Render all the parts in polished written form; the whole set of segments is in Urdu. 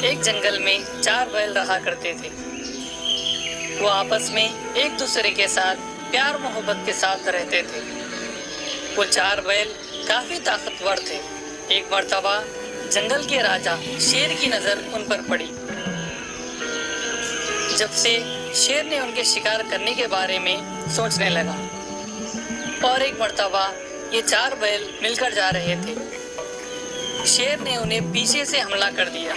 ایک جنگل میں 4 بیل رہا کرتے تھے۔ وہ آپس میں ایک دوسرے کے ساتھ پیار محبت کے ساتھ رہتے تھے۔ وہ 4 بیل کافی طاقتور تھے۔ ایک مرتبہ جنگل کے راجا شیر کی نظر ان پر پڑی۔ جب سے شیر نے ان کے شکار کرنے کے بارے میں سوچنے لگا، اور ایک مرتبہ یہ 4 بیل مل کر جا رہے تھے۔ شیر نے انہیں پیچھے سے حملہ کر دیا،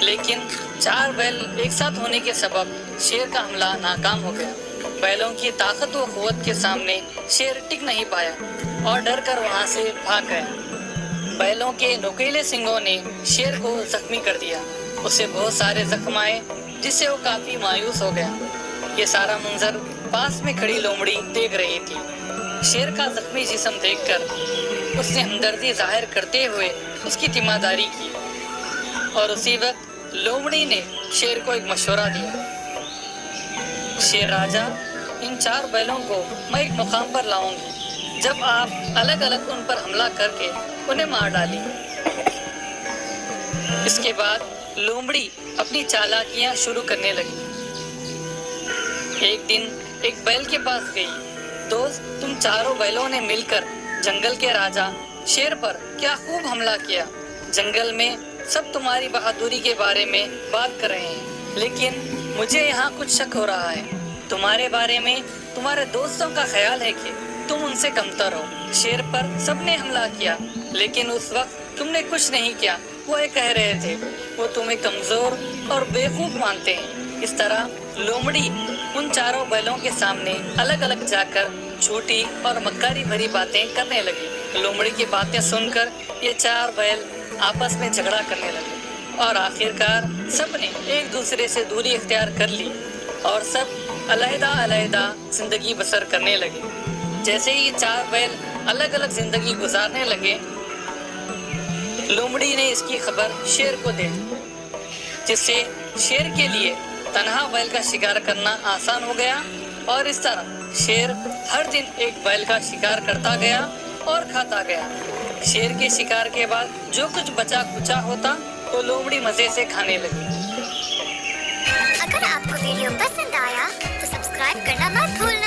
لیکن 4 بیل ایک ساتھ ہونے کے سبب شیر کا حملہ ناکام ہو گیا۔ بیلوں کی طاقت و قوت کے سامنے شیر ٹک نہیں پایا اور ڈر کر وہاں سے بھاگ گیا۔ بیلوں کے نوکیلے سنگوں نے شیر کو زخمی کر دیا۔ اسے بہت سارے زخم آئے، جس سے وہ کافی مایوس ہو گیا۔ یہ سارا منظر پاس میں کھڑی لومڑی دیکھ رہی تھی۔ شیر کا زخمی جسم دیکھ کر اس نے ہمدردی ظاہر کرتے ہوئے اس کی تیمارداری کی، اور اسی وقت لومڑی نے شیر کو ایک مشورہ دیا۔ شیر راجا، ان 4 بیلوں کو میں ایک مقام پر لاؤں گی، جب آپ الگ الگ ان پر حملہ کر کے انہیں مار ڈالیں۔ اس کے بعد لومڑی اپنی چالاکیاں شروع کرنے لگی۔ ایک دن ایک بیل کے پاس گئی۔ دوست، تم 4 بیلوں نے مل کر جنگل کے راجا شیر پر کیا خوب حملہ کیا۔ جنگل میں سب تمہاری بہادری کے بارے میں بات کر رہے ہیں، لیکن مجھے یہاں کچھ شک ہو رہا ہے۔ تمہارے بارے میں تمہارے دوستوں کا خیال ہے کہ تم ان سے کمتر ہو۔ شیر پر سب نے حملہ کیا، لیکن اس وقت تم نے کچھ نہیں کیا۔ وہ یہ کہہ رہے تھے، وہ تمہیں کمزور اور بیوقوف مانتے ہیں۔ اس طرح لومڑی ان 4 بیلوں کے سامنے الگ الگ جا کر جھوٹی اور مکاری بھری باتیں کرنے لگی۔ لومڑی کی باتیں سن کر یہ 4 بیل آپس میں جھگڑا کرنے لگے، اور آخرکار سب نے ایک دوسرے سے دوری اختیار کر لی اور سب علیحدہ علیحدہ زندگی بسر کرنے لگے۔ جیسے ہی یہ 4 بیل الگ الگ زندگی گزارنے لگے، لومڑی نے اس کی خبر شیر کو دے دی، جس سے شیر کے لیے تنہا بیل کا شکار کرنا آسان ہو گیا، اور اس طرح شیر ہر دن ایک بیل کا شکار کرتا گیا اور کھاتا گیا۔ شیر کے شکار کے بعد جو کچھ بچا کچا ہوتا وہ لومڑی مزے سے کھانے لگی۔ اگر آپ کو ویڈیو پسند آیا تو سبسکرائب کرنا مت بھولنا۔